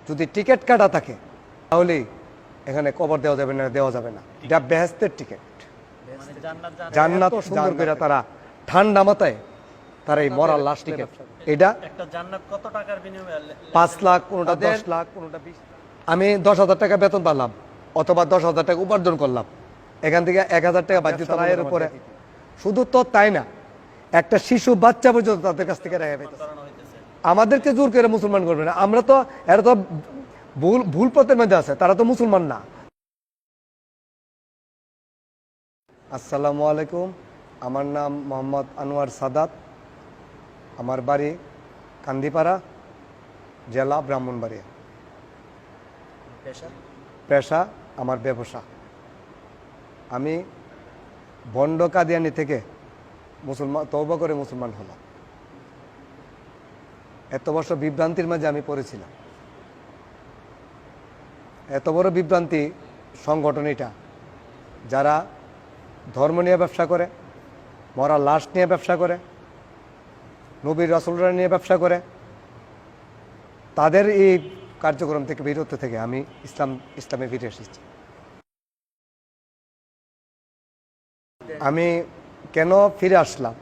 যদি টিকিট কাটা থাকে তাহলে এখানে কবর দেওয়া যাবে না এটা বেহেশতের টিকিট। জান্নাত সুন্দর করে তারা ঠান্ডা মাথায় তারা এই মরার লাশ টিকিট। এটা একটা জান্নাত কত টাকার বিনিময়ে? 5 লাখ, কোনোটা 10 লাখ, কোনোটা 20। আমি 10,000 টাকা বেতন পেলাম অথবা 10,000 টাকা উপার্জন করলাম, এখান থেকে 1,000 টাকা বাধ্যতার উপরে। শুধু তো তাই না, একটা শিশু বাচ্চা পর্যন্ত তাদের কাছ থেকে রেহাই পাইতেছে। আমাদেরকে জোর করে মুসলমান করবে না, আমরা তো এরা তো ভুল পথের মধ্যে আছে, তারা তো মুসলমান না। আসসালামু আলাইকুম, আমার নাম মোহাম্মদ আনোয়ার সাদাত, আমার বাড়ি কান্দিপাড়া, জেলা ব্রাহ্মণবাড়িয়া। পেশা আমার ব্যবসা। আমি বন্ড কাদিয়ানি থেকে তওবা করে মুসলমান হলাম। এত বছর বিভ্রান্তির মাঝে আমি পড়েছিলাম। এত বড় বিভ্রান্তি সংগঠন এটা, যারা ধর্ম নিয়ে ব্যবসা করে, মরা লাশ নিয়ে ব্যবসা করে, নবীর রাসূলরা নিয়ে ব্যবসা করে, তাদের এই কার্যক্রম থেকে বিরত থেকে আমি ইসলামে ফিরে এসেছি। আমি কেন ফিরে আসলাম?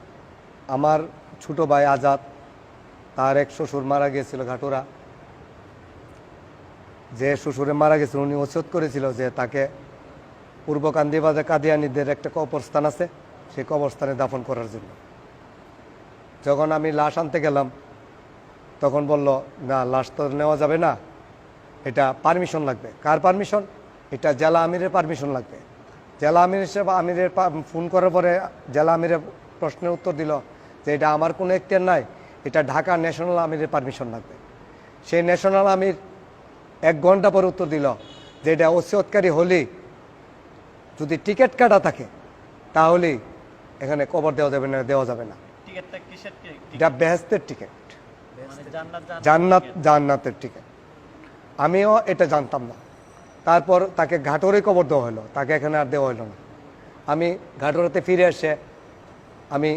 আমার ছোট ভাই আজাদ, তার এক শ্বশুর মারা গিয়েছিল ঘাটুরা। যে শ্বশুরে মারা গেছিল উনি ওসিয়ত করেছিল যে তাকে পূর্ব কান্দিবাজার কাদিয়ানীদের একটা কবরস্থান আছে, সেই কবরস্থানে দাফন করার জন্য। যখন আমি লাশ আনতে গেলাম তখন বলল, না, লাশ তো নেওয়া যাবে না, এটা পারমিশন লাগবে। কার পারমিশন? এটা জেলা আমিরের পারমিশন লাগবে। জেলা আমিরের ফোন করার পরে জেলা আমিরের প্রশ্নের উত্তর দিল যে এটা আমার কোনো এখতিয়ার নাই, এটা ঢাকা ন্যাশনাল আমিরের পারমিশন লাগবে। সেই ন্যাশনাল আমির 1 ঘন্টা পরে উত্তর দিল যে এটা ওসিয়তকারী হলে যদি টিকিট কাটা থাকে তাহলে এখানে কবর দেওয়া যাবে না। এটা বেহেশতের টিকিট, জান্নাতের টিকিট। আমিও এটা জানতাম না। তারপর তাকে ঘাটরে কবর দেওয়া হলো, তাকে এখানে আর দেওয়া হলো না। আমি ঘাটরাতে ফিরে এসে আমি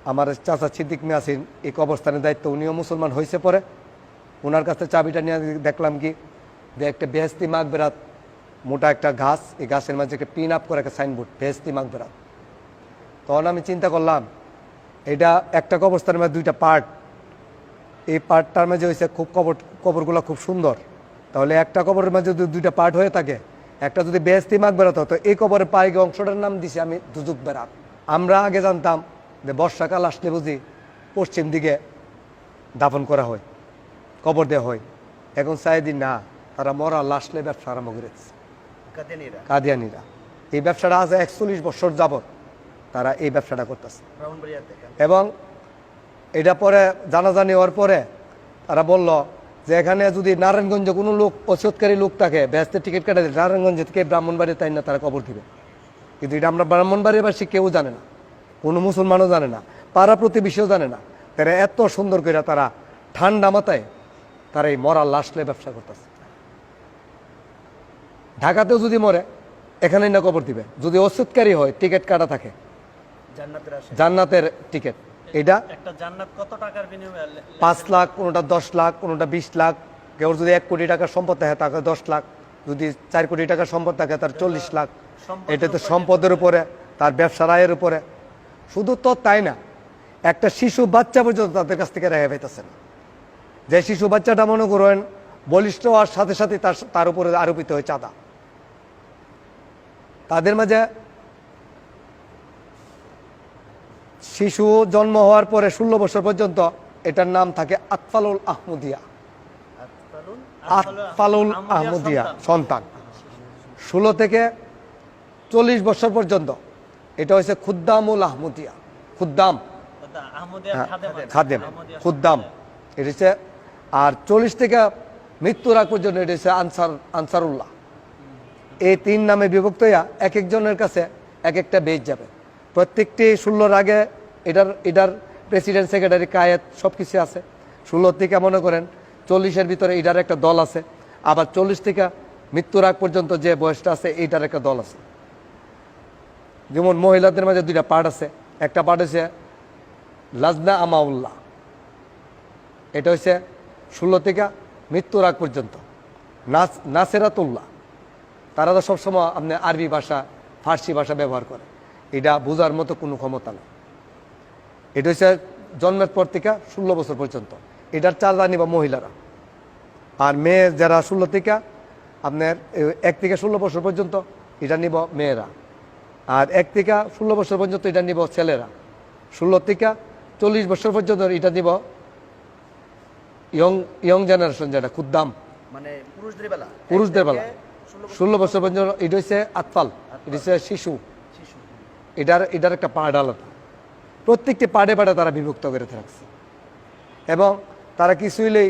আমার চাচা সিদ্দিক মিয়াসিন এই কবরস্থানের দায়িত্ব, উনিও মুসলমান হয়েছে পরে। ওনার কাছে চাবিটা নিয়ে দেখলাম কি যে একটা বেহেশতি মাগবেরাত, মোটা একটা ঘাস, এই গাছের মাঝে একটা পিন আপ করে একটা সাইনবোর্ড, বেহেশতি মাগবেরাত। তখন আমি চিন্তা করলাম এটা একটা কবরস্থানের মধ্যে 2টা পার্ট, এই পার্টটার মাঝে হয়েছে খুব কবরগুলো খুব সুন্দর। তাহলে একটা কবরের মাঝে যদি 2টা পার্ট হয়ে থাকে, একটা যদি বেহেশতি মাগবেরাত হতো, এই কবরের পায়ে অংশটার নাম দিছি আমি দুজুক বেরাত। আমরা আগে জানতাম যে বর্ষাকাল আসলে বুঝি পশ্চিম দিকে দাফন করা হয়, কবর দেওয়া হয়। এখন চাইদি না, তারা মরা লাশলে ব্যবসা আরম্ভ করেছে কাদিয়ানিরা। এই ব্যবসাটা আজ 41 বছর যাবত তারা এই ব্যবসাটা করতেছে। এবং এটা পরে জানাজানি হওয়ার পরে তারা বলল যে এখানে যদি নারায়ণগঞ্জে কোনো লোক ওসিয়তকারী লোক থাকে, বেহেশতের টিকিট কাটা দিয়ে নারায়ণগঞ্জ থেকে ব্রাহ্মণবাড়ি তাই না তারা কবর দিবে। কিন্তু এটা আমরা ব্রাহ্মণবাড়িবাসী কেউ জানে না, কোনো মুসলমানও জানে না, পাড়া প্রতিবেশীও জানে না। তারা এত সুন্দর করে তারা ঠান্ডা মাথায় তারা এই মরার লাশলে ব্যবসা করতেছে। ঢাকাতেও যদি মরে এখানেই না কবর দিবে, যদি ওসিয়তকারী হয়, টিকিট কাটা থাকে, জান্নাতের টিকিট। এটা একটা জান্নাত কত টাকার বিনিময়ে? 5 লাখ, কোনোটা 10 লাখ, কোনোটা 20 লাখ। কেউ যদি 1 কোটি টাকার সম্পদ থাকে তাকে 10 লাখ, যদি 4 কোটি টাকার সম্পদ থাকে তার 40 লাখ। এটা তো সম্পদের উপরে, তার ব্যবসার আয়ের উপরে। শুধু তো তাই না, একটা শিশু বাচ্চা পর্যন্ত তাদের কাছ থেকে রেহাই পাইতেছে না। যে শিশু বাচ্চাটা মনে করেন বলিষ্ঠ হওয়ার সাথে সাথে তার উপরে আরোপিত হয় চাঁদা। তাদের মাঝে শিশু জন্ম হওয়ার পরে 16 বছর পর্যন্ত এটার নাম থাকে আতফালুল আহমদিয়া। আতফালুল আহমদিয়া সন্তান। 16 থেকে 40 বছর পর্যন্ত এটা হচ্ছে খুদ্দামুল আহমদিয়া, খুদ্দাম, খাদেম, খুদ্দাম এটা হচ্ছে। আর 40 থেকে মৃত্যুর আগ পর্যন্ত এটা হচ্ছে আনসারুল্লাহ। এই 3 নামে বিভক্ত হইয়া এক একজনের কাছে এক একটা বেজ যাবে। প্রত্যেকটি 16-র আগে এটার প্রেসিডেন্ট, সেক্রেটারি, কায়েত সব কিছু আছে। 16 থেকে মনে করেন 40-এর ভিতরে এটার একটা দল আছে। আবার 40 থেকে মৃত্যুর আগ পর্যন্ত যে বয়সটা আছে এইটার একটা দল আছে। যেমন মহিলাদের মাঝে 2টা পার্ট আছে। একটা পার্ট হচ্ছে লাজনা আমাউল্লাহ, এটা হচ্ছে 16 থেকে মৃত্যুর আগ পর্যন্ত নাসেরাতুল্লাহ, তারা তো সবসময় আপনি আরবি ভাষা ফার্সি ভাষা ব্যবহার করে, এটা বোঝার মতো কোনো ক্ষমতা নেই। এটা হচ্ছে জন্মের পর থেকে 16 বছর পর্যন্ত, এটার চাঁদা নিব মহিলারা। আর মেয়ে যারা 16 থেকে আপনার 1 থেকে 16 বছর পর্যন্ত এটা নিব মেয়েরা। আর 1 থেকে 16 বছর পর্যন্ত এটা নিব ছেলেরা। 16 থেকে 40 বছর পর্যন্ত এটা নিব ইয়ং জেনারেশন, যেটা খুদ্দাম মানে পুরুষদের বেলা পুরুষদের বেলা। 16 বছর পর্যন্ত এটা হচ্ছে আতফাল, এটা হচ্ছে শিশু। শিশু। এটার একটা পার্ট আলাদা, প্রত্যেকটি পার্টে পার্টে তারা বিভক্ত করে রাখছে। এবং তারা কিছুইলেই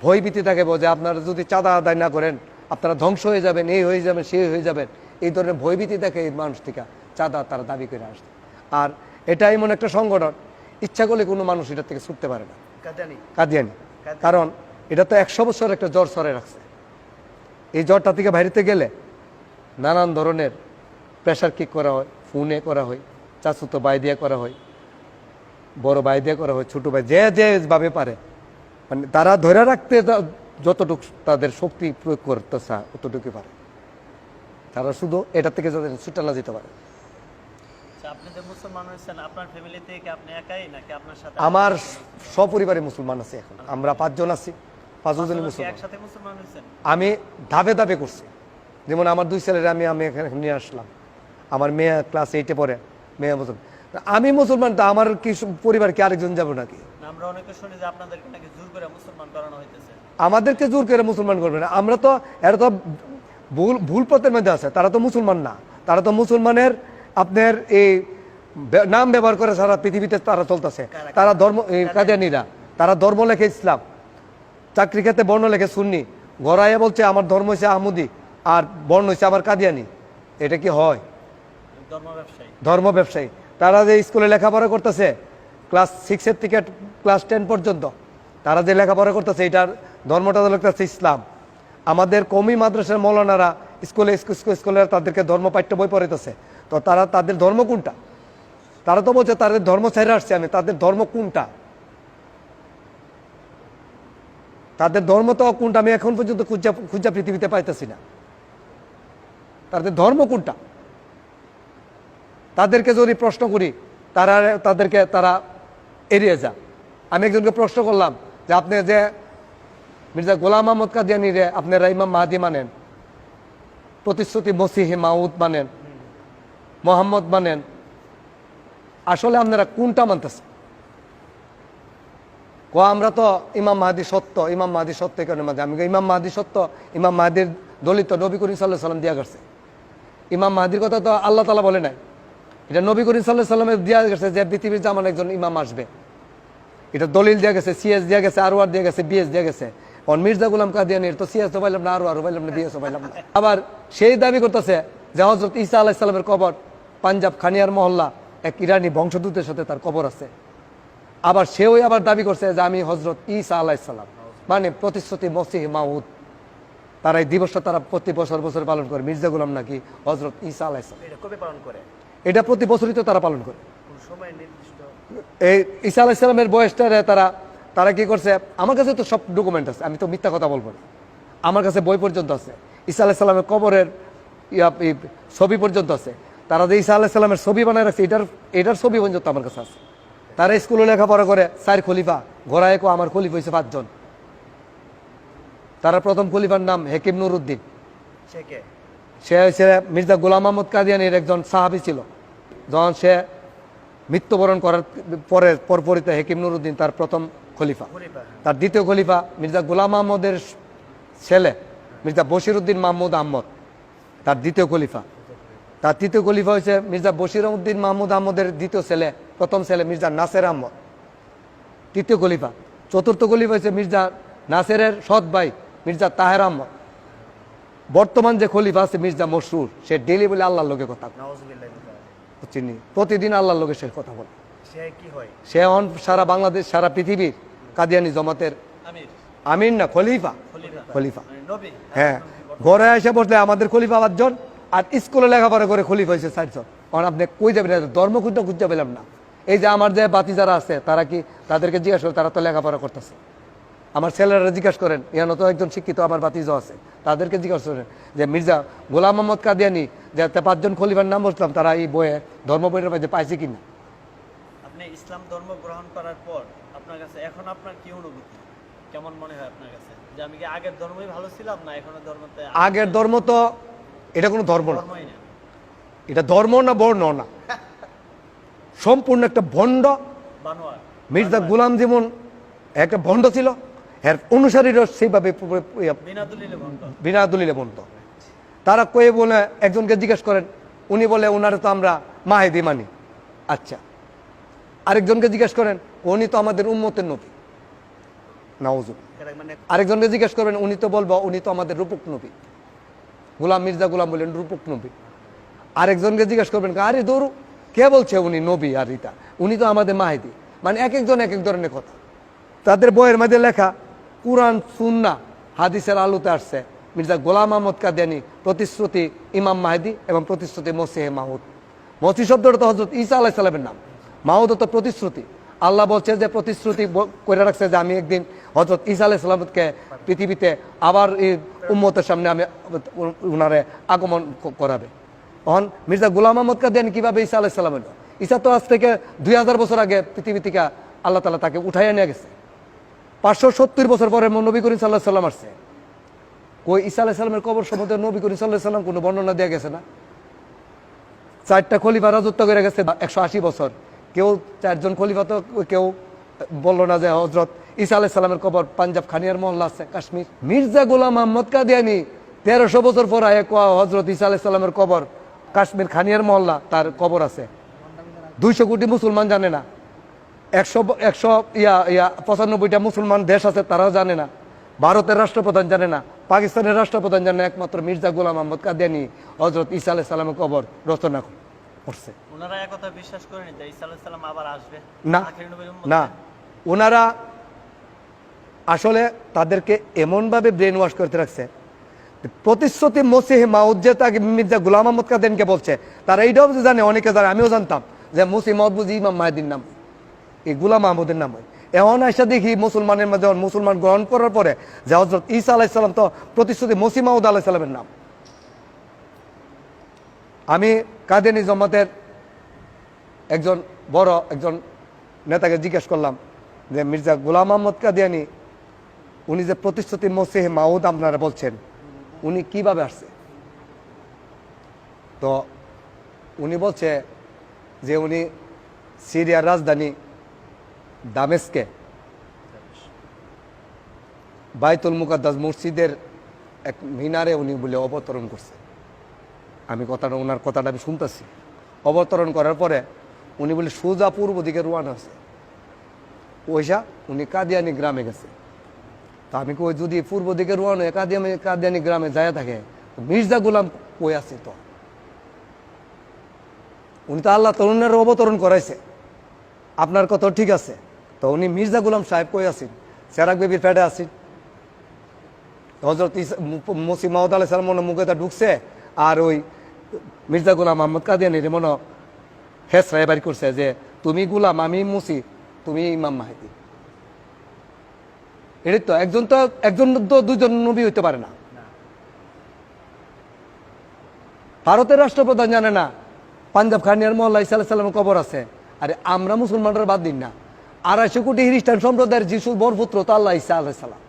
ভয়ভীতি থাকে যে আপনারা যদি চাঁদা আদায় না করেন আপনারা ধ্বংস হয়ে যাবেন, এই হয়ে যাবেন, সেই হয়ে যাবেন, এই ধরনের ভয়ভীতি দেখে এই মানুষ থেকে চাঁদা তারা দাবি করে আসছে। আর এটা এমন একটা সংগঠন, ইচ্ছা করলে কোনো মানুষ এটার থেকে ছুটতে পারে না, কাদিয়ানি। কারণ এটা তো 100 বছর একটা জ্বর সরে রাখছে। এই জ্বরটা থেকে বাইরেতে গেলে নানান ধরনের প্রেশার কিক করা হয়, ফোনে করা হয়, চাচুতো ভাই দিয়ে করা হয়, বড় ভাই দিয়ে করা হয়, ছোট ভাই যেভাবে পারে, মানে তারা ধরে রাখতে যতটুকু তাদের শক্তি প্রয়োগ করতে চায় অতটুকু পারে, তারা শুধু এটা থেকে যাদের ছুটে না যেতে পারে। আচ্ছা, আপনি যে মুসলমান হয়েছেন, আপনার ফ্যামিলিতে কি আপনি একাই নাকি আপনার সাথে আমার সপরিবারে মুসলমান আছে, এখন আমরা 5 জন আছি, 5 জনই কি মুসলমান। একসাথে মুসলমান হয়েছেন? আমি ধাপে ধাপে করছি, যেমন আমার 2 ছেলেরা আমি এখানে নিয়ে আসলাম। আমার মেয়ে ক্লাস 8-এ পড়ে, মেয়ে মুসলমান। আমি মুসলমান, তো আমার কি পরিবার কি আরেকজন যাবো নাকি? না, আমরা অনেকে শুনি যে আপনাদেরকে নাকি জোর করে মুসলমান করানো হইতেছে। আমাদেরকে জোর করে মুসলমান করবে না, আমরা তো এরা তো ভুল পথের মধ্যে আছে, তারা তো মুসলমান না, তারা তো মুসলমানের আপনার এই নাম ব্যবহার করে সারা পৃথিবীতে তারা চলতেছে। তারা ধর্ম, কাদিয়ানীরা, তারা ধর্ম লেখে ইসলাম, চাকরি ক্ষেত্রে বর্ণ লেখে সুন্নি, গড়াইয়া বলছে আমার ধর্ম হচ্ছে আহমদি আর বর্ণ হচ্ছে আমার কাদিয়ানি। এটা কি হয়? ধর্ম ব্যবসায়ী। ধর্ম ব্যবসায়ী। তারা যে স্কুলে লেখাপড়া করতেছে ক্লাস 6-এর থেকে ক্লাস 10 পর্যন্ত, তারা যে লেখাপড়া করতেছে এটার ধর্মটা লিখতেছে ইসলাম। আমাদের কওমি মাদ্রাসার মৌলানারা স্কুলে তাদেরকে ধর্ম পাঠ্য বই পড়াইতেছে, তো তারা তাদের ধর্ম কোনটা? তারা তো বলছে তাদের ধর্ম ছেড়ে আসছে আমি, তাদের ধর্ম কোনটা? তাদের ধর্ম তো কোনটা আমি এখন পর্যন্ত খুঁজা পৃথিবীতে পাইতেছি না। তাদের ধর্ম কোনটা? তাদেরকে যদি প্রশ্ন করি তারা এড়িয়ে যা। আমি একজনকে প্রশ্ন করলাম যে আপনি যে মির্জা গোলাম আহমদ কাদিয়ানী রে আপনারা ইমাম মাহদি মানেন, প্রতিশ্রুতি মসিহে মাউদ মানেন, মোহাম্মদ মানেন, আসলে আপনারা কোনটা মানতেছেন? আমরা তো ইমাম মাহদি সত্য, ইমাম মাহদি সত্য কেন মাঝে আমি ইমাম মাহদি সত্য, ইমাম মাহদির দলিত নবী করিম সাল্লাল্লাহু আলাইহি সাল্লাম দিয়া গেছে। ইমাম মাহদির কথা তো আল্লাহ তাআলা বলে নাই, এটা নবী করিম সাল্লাল্লাহু আলাইহি সাল্লামের দিয়া গেছে যে পৃথিবীর জামান একজন ইমাম আসবে। এটা দলিল দেওয়া গেছে, সিএস দেওয়া গেছে, আরওয়ার দেওয়া গেছে, বিএস দেওয়া গেছে। মির্জা গোলাম কাদিয়ানীর তো সিএস তো পাইলাম না, আরওয়ার পাইলাম না, বিএস পাইলাম না। আবার সেই দাবি করতেছে যে হযরত ঈসা আলাইহিস সালামের কবর পাঞ্জাব খানিয়ার মহল্লা এক ইরানি বংশদূতের সাথে তার কবর আছে। আবার সেও আবার দাবি করছে যে আমি হযরত ঈসা আলাইহিস সালাম, মানে প্রতিশ্রুতি মসিহ মাউদ। তারা এই দিবসটা তারা প্রতি বছর পালন করে। মির্জা গোলাম নাকি হযরত ঈসা আলাইহিস সালাম। এটা কবে পালন করে? এটা প্রতি বছরই তো তারা পালন করে। কোন সময় নির্দিষ্ট? এই ঈসা আলাইহিস সালামের বয়সটা তারা কি করছে, আমার কাছে তো সব ডকুমেন্ট আছে, আমি তো মিথ্যা কথা বলবো না, আমার কাছে বই পর্যন্ত আছে, ঈসা আলাইহিস সালামের কবরের ছবি পর্যন্ত আছে। তারা যে ঈসা আলাইহিস সালামের ছবি বানায় রাখছে, এটার ছবি পর্যন্ত আমার কাছে আছে। তারা স্কুলে লেখাপড়া করে 4 খলিফা, ঘোড়ায়কো আমার খলিফা হয়েছে 5 জন। তারা প্রথম খলিফার নাম হেকিম নুরউদ্দিন, সে হয়েছে মির্জা গোলাম আহমদ কাদিয়ানীর একজন সাহাবী ছিল। যখন সে মৃত্যুবরণ করার পরপরিতে হেকিম নুরউদ্দিন তার প্রথম খলিফা। তার দ্বিতীয় খলিফা মির্জা গোলাম আহমদের ছেলে মির্জা বশির উদ্দিন মাহমুদ আহমদ, তার দ্বিতীয় খলিফা। তার তৃতীয় খলিফা হয়েছে মির্জা বশির উদ্দিন মাহমুদ আহমদের দ্বিতীয় ছেলে, প্রথম ছেলে মির্জা নাসের আহমদ, তৃতীয় খলিফা। চতুর্থ খলিফা হয়েছে মির্জা নাসেরের সৎ ভাই মির্জা তাহের আহমদ। বর্তমান যে খলিফা আছে মির্জা মশরুর, সে ডেলি বলে আল্লাহর লোকে কথা চিনি, প্রতিদিন আল্লাহর লোকে সে কথা বলে। সে সারা বাংলাদেশ, সারা পৃথিবীর কাদিয়ানী জমাতের আমির না খলিফা, খলিফা। হ্যাঁ, ঘরে এসে বসলে আমাদের খলিফা 5 জন, আর স্কুলে লেখাপড়া করে খলিফা হয়েছে 4 জন। কারণ আপনি কই যাবেন, ধর্ম খুঁজতে পেলাম না। এই যে আমার যে বাতি যারা আছে তারা কি, তাদেরকে জিজ্ঞাসা করে, তারা তো লেখাপড়া করতেছে, আমার ছেলেরা জিজ্ঞাসা করেন, ইয়ানো তো একজন শিক্ষিত আমার ভাতিজা আছে, তাদেরকে জিজ্ঞাসা করেন যে মির্জা গোলাম মোহাম্মদ কাদিয়ানি যে 5জন খলিফার নাম বলছিলাম, তারা এই বইয়ে ধর্ম বইয়ের মধ্যে পাইছে কিনা। আপনি ইসলাম ধর্ম গ্রহণ করার পর আপনার কাছে এখন আপনার কি অনুভূতি, কেমন মনে হয় আপনার কাছে, যে আমি কি আগের ধর্মই ভালো ছিলাম না এখনো ধর্মতে? আগের ধর্ম তো এটা কোনো ধর্ম না, ধর্মই না। এটা ধর্ম না বর্ণ না, সম্পূর্ণ একটা ভণ্ড। বানোয়ার। মির্জা গোলাম যেমন একটা ভণ্ড ছিল, এর অনুসারীরা সেইভাবে বিনা দলিলে ভণ্ড। বিনা দলিলে ভণ্ড। তারা কয়ে বলে একজনকে জিজ্ঞেস করেন, উনি বলে ওনারা তো আমরা মাহেদি মানি। আচ্ছা, আরেকজনকে জিজ্ঞেস করেন, উনি তো আমাদের উম্মতের নবী, নাউজুবিল্লাহ। এটা মানে আরেকজনকে জিজ্ঞেস করবেন, উনি তো বলবো উনি তো আমাদের রূপক নবী। গোলাম মির্জা গোলাম বললেন রূপক নবী। আরেকজনকে জিজ্ঞেস করবেন, আরে দৌড়ু কে বলছে উনি নবী আর রিতা, উনি তো আমাদের মাহেদি। মানে এক একজন এক এক ধরনের কথা। তাদের বইয়ের মধ্যে লেখা কুরআন সুন্নাহ হাদিসের আলোতে আসছে মির্জা গোলাম আহমদ কাদিয়ানি প্রতিশ্রুতি ইমাম মাহেদি এবং প্রতিশ্রুতি মসিহে মাহুদ। মসিহ শব্দটা তো হযরত ঈসা আলাইহিস সালামের নাম, মাহুদ তো প্রতিশ্রুতি। আল্লাহ বলছে যে প্রতিশ্রুতি করে রাখছে যে আমি একদিন হযরত ঈসা আলাইহিস সালামকে পৃথিবীতে আবার এই উম্মতের সামনে আমি উনারে আগমন করাবে। তখন মির্জা গোলাম আহমদ কাদিয়ানি কিভাবে ঈসা আলাইহিস সালাম এলো? ঈসা তো আজ থেকে 2000 বছর আগে পৃথিবী থেকে আল্লাহ তাআলা তাকে উঠাইয়া নিয়ে গেছে। 570 বছর পরে নবী করিম সাল্লাল্লাহু আলাইহি সাল্লাম আসছে। কই ঈসা আলাইহিস সালামের কবর সম্বন্ধে নবী করিম সাল্লাল্লাহু আলাইহি সাল্লাম কোনো বর্ণনা দেয়া গেছে না। 4টা খলিফা রাজত্ব করে গেছে 180 বছর, কেউ 4জন খলিফা তো কেউ বলল না যে হযরত ঈসা আলাইহিস সালামের কবর পাঞ্জাব খানিয়ার মহল্লা আছে কাশ্মীর। মির্জা গোলাম আহমদ কাদিয়ানি 1300 বছর পর আয়ে হযরত ঈসা আলাইহিস সালামের কবর কাশ্মীর খানিয়ার মহল্লা তার কবর আছে। 200 কোটি মুসলমান জানে না, 95টা মুসলমান দেশ আছে তারাও জানে না, ভারতের রাষ্ট্রপ্রধান জানে না, পাকিস্তানের রাষ্ট্রপ্রধান জানে না, একমাত্র মির্জা গোলাম আহমদ কাদিয়ানি হযরত ঈসা আলাইহিস সালামের কবর রচনা করছে। ওনারা একথা বিশ্বাস করেনি যে ঈসা আলাইহিস সালাম আবার আসবে? না আখেরি নবীর উম্মত? না, ওনারা আসলে তাদেরকে এমনভাবে ব্রেন ওয়াশ করতে রাখছে, প্রতিশ্রুতি মসিহে মাউদ যে তাকে মির্জা গোলাম আহমদ কাদিয়ানিকে বলছে, তারা এইটাও জানে, অনেকে জানে, আমিও জানতাম যে মসিহ মাউদ বুঝি ইমাম মাহেদির নাম, এই গোলাম আহমদের নাম হয়। এখন আইসা দেখি মুসলমানের মধ্যে মুসলমান গ্রহণ করার পরে যে হযরত ঈসা আলাইহিস সালাম তো প্রতিশ্রুতি মসিহ মাউদ আলাইহিস সালামের নাম। আমি কাদিয়ানি জামাতের একজন বড় একজন নেতাকে জিজ্ঞেস করলাম যে মির্জা গোলাম আহমদ কাদিয়ানি উনি যে প্রতিশ্রুতি মসিহে মাউদ আপনারা বলছেন, উনি কিভাবে আসছে? তো উনি বলছে যে উনি সিরিয়ার রাজধানী দামেস্কে বাইতুল মুকাদ্দাস মসজিদের এক মিনারে উনি বলে অবতরণ করছে। আমি ওনার কথাটা আমি শুনতেছি। অবতরণ করার পরে উনি বলে সোজা পূর্ব দিকে রওনা হয়েছে, ওইসা উনি কাদিয়ানি গ্রামে গেছে। তা আমি কই যদি পূর্ব দিকে রওনা হয়ে কাদিয়ানি গ্রামে যায় থাকে, মির্জা গোলাম কই আছে? তো উনি তো আল্লাহ তরুণের অবতরণ করাইছে, আপনার কথা ঠিক আছে। তো উনি মির্জা গোলাম সাহেব কই আছেন? সেরাক বেবির পেটে আছেন। হযরত মসিহ মাউদ আলাইহিস সালাম মনে মুখে তা ঢুকছে, আর ওই মির্জা গোলাম আহমদ কাদিয়ানির মনে হেসরায় বাড়ি করছে যে তুমি গোলাম, আমি মসিহ, তুমি ইমাম মাহেদি। এটা তো একজন তো দুইজন নবী হইতে পারে না। ভারতের রাষ্ট্রপ্রধান জানে না পাঞ্জাব খানিয়ার মহল্লা ঈসা আলাইহিস সালামের কবর আছে। আরে আমরা মুসলমানরা বাদ দিন না, 250 কোটি খ্রিস্টান সম্প্রদায়ের যিশুর বরপুত্র তো আল্লাহ ঈসা আলাইহিস সালাম।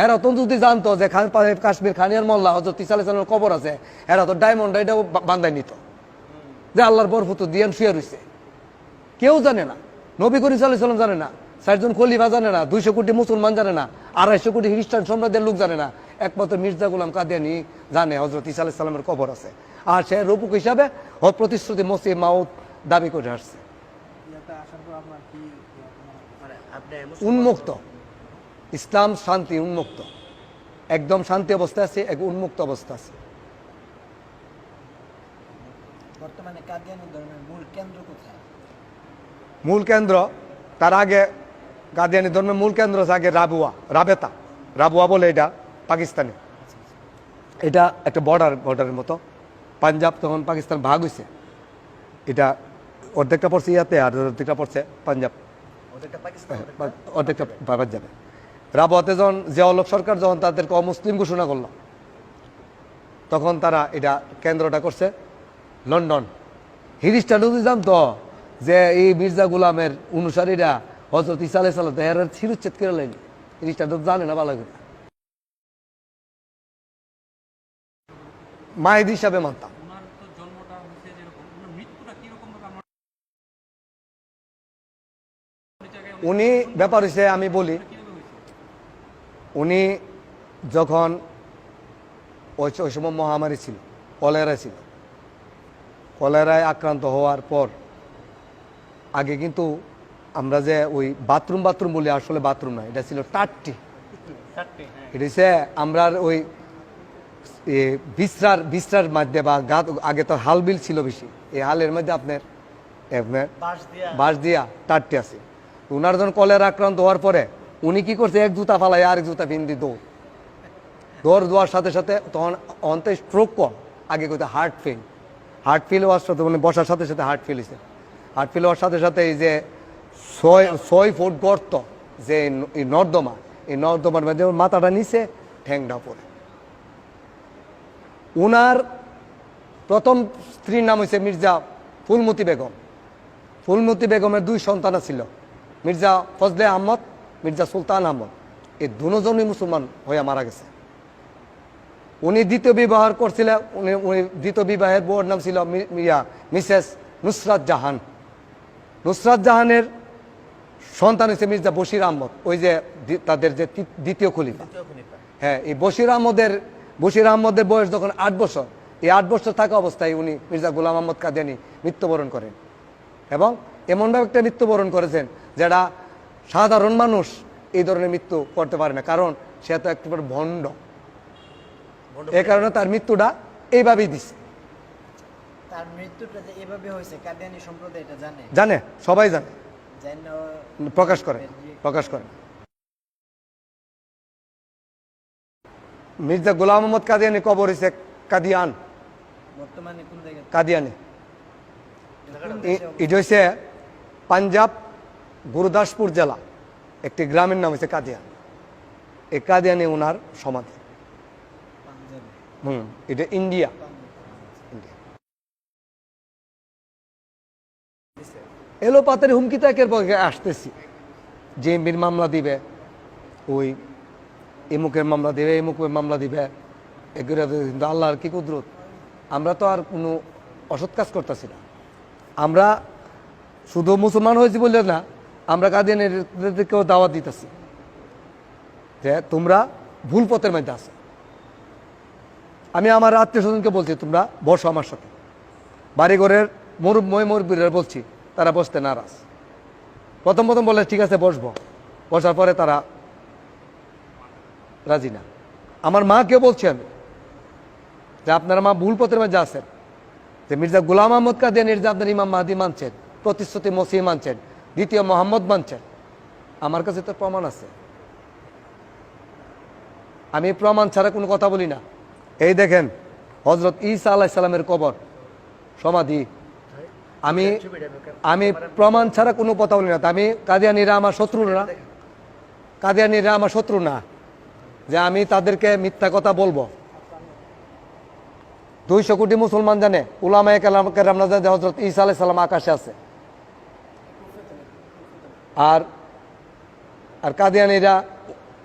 এরা তো যদি জানতো যে কাশ্মীর খানিয়ার মহল্লা হযরত ঈসা আলাইহিস সালামের কবর আছে, এরা তো ডায়মন্ড এটাও বান্ধাই নিত যে আল্লাহর বরপুত্র দিয়ান শুয়ে রয়েছে। কেউ জানে না, নবী করিম সাল্লাল্লাহু আলাইহি ওয়াসাল্লাম জানে না, 4জন খলিফা জানে না, 200 কোটি মুসলমান জানে না, 250 কোটি খ্রিস্টান সম্প্রদায়ের লোক জানে না, একমাত্র মির্জা গোলাম কাদিয়ানি জানে হযরত ঈসা আলাইহিস সালামের কবর আছে। আর সে রূপক হিসাবে প্রতিশ্রুতি মসিহ মাউদ দাবি করে আসছে। মানে আপনি উন্মুক্ত ইসলাম, শান্তি, উন্মুক্ত, একদম শান্তি অবস্থা আছে, এক উন্মুক্ত অবস্থা আছে। বর্তমানে কাদিয়ানি ধর্মের মূল কেন্দ্র কোথায়? মূল কেন্দ্র তার আগে কাদিয়ানি ধর্মের মূল কেন্দ্র আছে আগে রাবুয়া বলে, এটা পাকিস্তানে। এটা একটা বর্ডারের মতো। পাঞ্জাব তখন পাকিস্তান ভাগ হয়েছে, এটা অর্ধেকটা পড়ছে ইয়াতে আর অর্ধেকটা পড়ছে পাঞ্জাব, ওদেরটা পাকিস্তান, অর্ধেকটা পাঞ্জাবে। রাবতে যখন জিয়াউল হক সরকার যখন তাদেরকে অমুসলিম ঘোষণা করলো, তখন তারা এটা কেন্দ্রটা করছে লন্ডন। খ্রিস্টান যদি জানতো যে এই মির্জা গুলামের অনুসারীরা হযরত ঈসা আলাইহিস সালাম এর শিরুচ্ছেদ করে লাইনি, খ্রিস্টান তো জানে না ভালো করে। মায়ের হিসাবে মানতাম। ওনার তো জন্মটা হয়েছে যেরকম, ওনার মৃত্যুটা কিরকম ভাবে আমরা উনি ব্যাপার হয়েছে আমি বলি, কিভাবে হয়েছে? উনি যখন ওই সময় মহামারী ছিল, কলেরা ছিল, কলেরায় আক্রান্ত হওয়ার পর আগে কিন্তু আমরা যে ওই বাথরুম বলি, আসলে বাথরুম না, এটা ছিল টাট্টি। চারটে, হ্যাঁ। এটা হচ্ছে আমরা ওই বিছরার মধ্যে বা আগে তো হাল বিল ছিল বেশি, এই হালের মধ্যে আপনার বাঁশ দিয়া টাট্টি আছে। উনার যখন কলেরা আক্রান্ত হওয়ার পরে উনি কি করছে, এক জুতা ফালাই আরেক জুতা পিন্দি দৌড় দেওয়ার সাথে সাথে তখন অন্তে স্ট্রোক কম, আগে কোথাও হার্ট ফেল হওয়ার সাথে মানে বসার সাথে সাথে হার্ট ফেল হয়েছে। হার্ট ফেল হওয়ার সাথে সাথে এই যে 6 ফুট গর্ত যে এই নর্দমার মধ্যে মাথাটা নিচে, ঠ্যাংটা পড়ে। উনার প্রথম স্ত্রীর নাম হয়েছে মির্জা ফুলমতি বেগম। ফুলমতি বেগমের 2 সন্তান ছিল, মির্জা ফজলে আহমদ, মির্জা সুলতান আহমদ। এই দুজনই মুসলমান হয়ে মারা গেছে। উনি দ্বিতীয় বিবাহ করছিলেন, উনি দ্বিতীয় বিবাহের বউর নাম ছিল মিসেস নুসরাত জাহান। নুসরাত জাহানের সন্তান হয়েছে মির্জা বশির আহমদ, ওই যে তাদের যে দ্বিতীয় খলিফা। হ্যাঁ, এই বশির আহমদের বয়স যখন 8 বছর, এই 8 বছর থাকা অবস্থায় উনি মির্জা গোলাম আহমদ কাদিয়ানী মৃত্যুবরণ করেন। এবং এমনভাবে একটা মৃত্যুবরণ করেছেন যেটা সাধারণ মানুষ এই ধরনের মৃত্যু করতে পারে না, কারণ সে তো একেবারে ভণ্ড। এ কারণে তার মৃত্যুটা এইভাবেই দিচ্ছে। তার মৃত্যুটা যে এভাবে হয়েছে কাদিয়ানী সম্প্রদায় এটা জানে, সবাই জানে, জানে, প্রকাশ করে। মির্জা গোলাম মোহাম্মদ কাদিয়ানী কবর হয়েছে কাদিয়ান, বর্তমানে কোন জায়গায়? কাদিয়ানি। এটা হচ্ছে পাঞ্জাব গুরুদাসপুর জেলা, একটি গ্রামের নাম হচ্ছে কাদিয়ান। এই কাদিয়ানি ওনার সমাধি। পাঞ্জাবে। এটা ইন্ডিয়া। এলো পাতের হুমকি তাকের পক্ষে আসতেছি যে এমপির মামলা দিবে, ওই এমুকের মামলা দিবে, এমুকের মামলা দিবে, এগুলো কিন্তু আল্লাহর কি কুদরত। আমরা তো আর কোনো অসৎ কাজ করতেছি না। আমরা শুধু মুসলমান হয়েছি বললে না, আমরা কাদিয়ানীদেরকেও দাওয়াত দিতেছি যে তোমরা ভুল পথের মধ্যে আছো। আমি আমার আত্মীয় স্বজনকে বলছি তোমরা বসো আমার সাথে, বাড়িঘরের মুরব্বীরা বলছি, তারা বসতে নারাজ। প্রথম বলে ঠিক আছে বসবো, বসার পরে তারা রাজি না। আমার মাকেও বলছি আমি যে আপনারা মা ভুল পথের মধ্যে আছেন, যে মির্জা গোলাম আহমদ কাদিয়ানীর যে আপনার ইমাম মাহদী মানছেন, প্রতিশ্রুতি মসিহ মানছেন, দ্বিতীয় মোহাম্মদ মানছেন, আমার কাছে তো প্রমাণ আছে। আমি প্রমাণ ছাড়া কোনো কথা বলি না। এই দেখেন হযরত ঈসা আলাইহিস সালামের কবর, সমাধি। আমি প্রমাণ ছাড়া কোনো কথা বলি না। আমি কাদিয়ানীরা আমার শত্রু না, যে আমি তাদেরকে মিথ্যা কথা বলবো। 200 কোটি মুসলমান জানে, উলামায়ে কেরাম জানে যে হযরত ঈসা আলাইহিস সালাম আকাশে আছে। আর কাদিয়ানীরা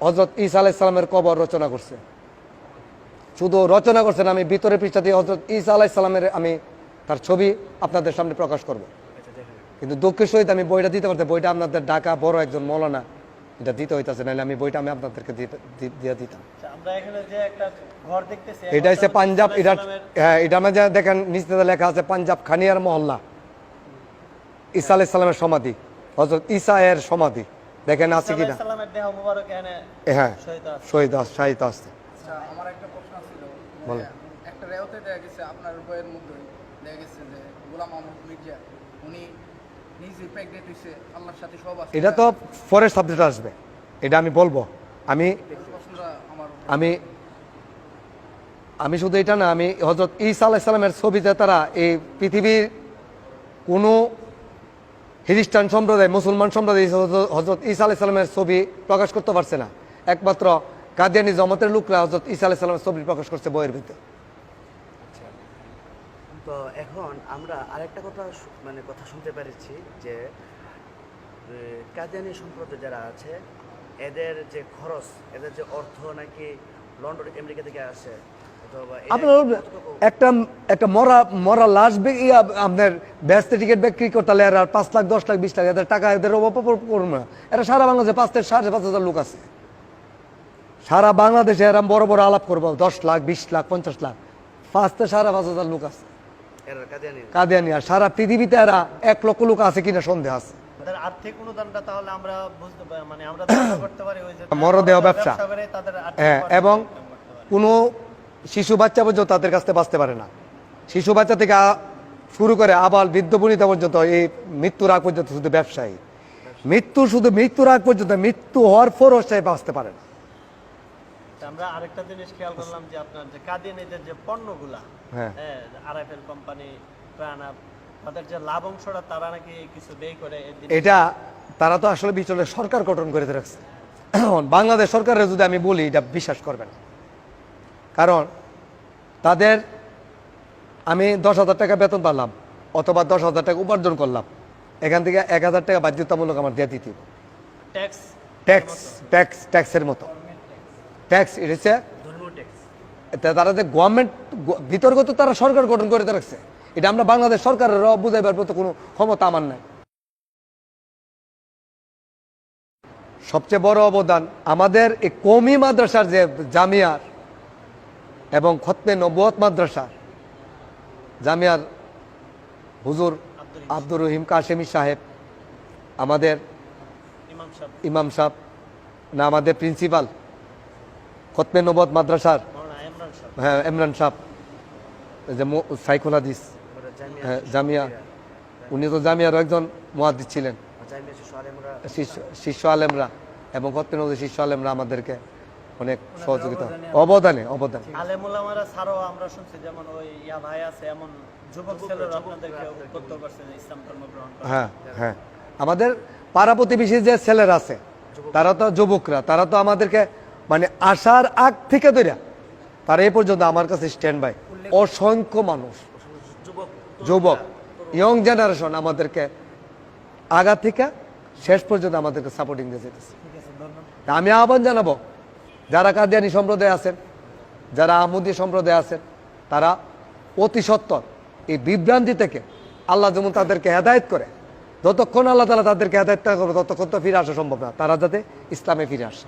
হযরত ঈসা আলাইহিস সালামের কবর রচনা করছে। শুধু রচনা করছেন, আমি ভিতরে পৃষ্ঠা দিয়ে হযরত ঈসা আলাইহিস সালামের আমি তার ছবি আপনাদের সামনে প্রকাশ করব। কিন্তু দুঃখের সহিত আমি বইটা দিতে পারতাম, বইটা আপনাদের ঢাকা বড় একজন মৌলানা এটা দিতে হইতেছে, নাহলে আমি বইটা আমি আপনাদেরকে দিয়ে দিতাম। আমরা এখানে যে একটা ঘর দেখতেছি, এটা হচ্ছে পাঞ্জাব। হ্যাঁ, এটা আমাদের দেখেন নিচে লেখা আছে পাঞ্জাব খানিয়ার মহল্লা, ঈসা আলাইহিস সালামের সমাধি, হযরত ঈসা এর সমাধি। দেখেন আছে কিনা? সালামের দেহ মুবারক এখানে হ্যাঁ, শহীদ শাহিদ আছে। আচ্ছা, আমার একটা প্রশ্ন ছিল। বলেন। একটা রেওতে দেখা গেছে আপনার বইয়ের মধ্যে দেখা গেছে যে গোলাম আহমদ মির্জা উনি নিজে প্রেগনেন্ট হয়েছে, আল্লাহর সাথে সব আছে। এটা তো পরের সাবজেক্ট আসবে, এটা আমি বলবো। প্রশ্নটা আমার আমি শুধু এটা না, আমি হযরত ঈসা আলাইহিস সালামের ছবিতে তারা এই পৃথিবীর কোনো খ্রিস্টান সম্প্রদায়, মুসলমান সম্প্রদায় হযরত ঈসা আলাইহিস সালামের ছবি প্রকাশ করতে পারছে না। একমাত্র কাদিয়ানি জমাতের লোকরা হযরত ঈসা আলাইহিস সালামের ছবি প্রকাশ করছে বইয়ের ভিতরে। তো এখন আমরা আরেকটা কথা মানে কথা শুনতে পেরেছি যে কাদিয়ানি সম্প্রদায় যারা আছে এদের যে খরচ, এদের যে অর্থ নাকি লন্ডন আমেরিকা থেকে আসে অথবা আপনার একটা একটা মরা লাশ আপনার ব্যস্তে টিকিট বিক্রি করতে হলে আর 5 লাখ 10 লাখ 20 লাখ এদের টাকা এদের অপব্যয় করবে না। এরা সারা বাংলাদেশে 5,000 লোক আছে, সারা বাংলাদেশে এরা বড় বড় আলাপ করবো 10 লাখ 20 লাখ 50 লাখ 5,000 লোক আছে এরা কাদিয়ানি কাদিয়ানি। আর সারা পৃথিবীতে এরা 1 লক্ষ লোক আছে কিনা সন্দেহ আছে। তাদের আর্থিক অনুদানটা তাহলে আমরা বুঝতে পারি, মানে আমরা ধারণা করতে পারি ওই যে মরদেহ ব্যবসা। করে তাদের আর্থিক হ্যাঁ, উপার্জন এবং করতে পারে। কোনো শিশু বাচ্চা পর্যন্ত তাদের কাছ থেকে বাঁচতে পারে না। শিশু বাচ্চা থেকে শুরু করে আবাল বৃদ্ধ বনিতা পর্যন্ত এই মৃত্যুর আগ পর্যন্ত শুধু ব্যবসায়ী। মৃত্যুর আগ পর্যন্ত, মৃত্যু হওয়ার পরও সে বাঁচতে পারে না। তা আমরা আরেকটা জিনিস খেয়াল করলাম যে আপনার যে কাদিয়ানিদের যে পণ্যগুলা, হ্যাঁ। আরএফএল কোম্পানি, প্রাণা, তাদের যে লাভ অংশটা তারা নাকি কিছু ব্যয় করে এটা তারা তো আসলে বিচলে সরকার গঠন করে রাখছে। বাংলাদেশ সরকারের যদি আমি বলি এটা বিশ্বাস করবে না, কারণ তাদের আমি 10,000 টাকা বেতন পারলাম অথবা 10,000 টাকা উপার্জন করলাম, এখান থেকে 1,000 টাকা বাধ্যতামূলক আমার দিয়ে দিতে হবে। ট্যাক্সের মতো ট্যাক্স এসেছে। ধর্মীয় ট্যাক্স। তারা যে গভর্নমেন্ট বিতর্ক তো তারা সরকার গঠন করে রাখছে, এটা আমরা বাংলাদেশ সরকারের বুঝাইবার মতো কোনো ক্ষমতা আমার নাই। সবচেয়ে বড় অবদান আমাদের এই কওমি মাদ্রাসার যে জামিয়ার এবং খতমে নবুয়ত মাদ্রাসা জামিয়ার হুজুর আব্দুর রহিম কাশেমি সাহেব, আমাদের ইমাম সাহেব না, আমাদের প্রিন্সিপাল খতমে নবুয়ত মাদ্রাসার, হ্যাঁ ইমরান সাহেব, যে সাইকুল হাদিস, হ্যাঁ জামিয়া, উনি তো জামিয়ার একজন মুহাদ্দিস ছিলেন। শিষ্য আলেমরা এবং খতমে নবুয়ত শিষ্য আলেমরা আমাদেরকে অনেক সহযোগিতা অবদান আলেমুলামারা ছাড়াও আমরা শুনছি যেমন ওই ইয়া ভাই আছে, এমন যুবক ছেলেরা আপনাদেরকে উদ্বুদ্ধ করছে যে ইসলাম ধর্ম গ্রহণ করা। হ্যাঁ হ্যাঁ, আমাদের পাড়া প্রতিবেশী যে ছেলেরা আছে তারা তো যুবকরা, তারা তো আমাদেরকে মানে আসার আগ থেকে ধরে তারা এই পর্যন্ত আমার কাছে স্ট্যান্ড বাই। অসংখ্য মানুষ, যুবক ইয়ং জেনারেশন আমাদেরকে আগা থেকে শেষ পর্যন্ত আমাদেরকে সাপোর্টিং দিয়ে যেতেছে। আমি আহ্বান জানাবো যারা কাদিয়ানি সম্প্রদায় আছেন, যারা আহমদী সম্প্রদায় আছেন, তারা অতি সত্বর এই বিভ্রান্তি থেকে আল্লাহ যেমন তাদেরকে হেদায়েত করে, যতক্ষণ আল্লাহ তাআলা তাদেরকে হেদায়েত না করবে ততক্ষণ তো ফিরে আসা সম্ভব না, তারা যাতে ইসলামে ফিরে আসে।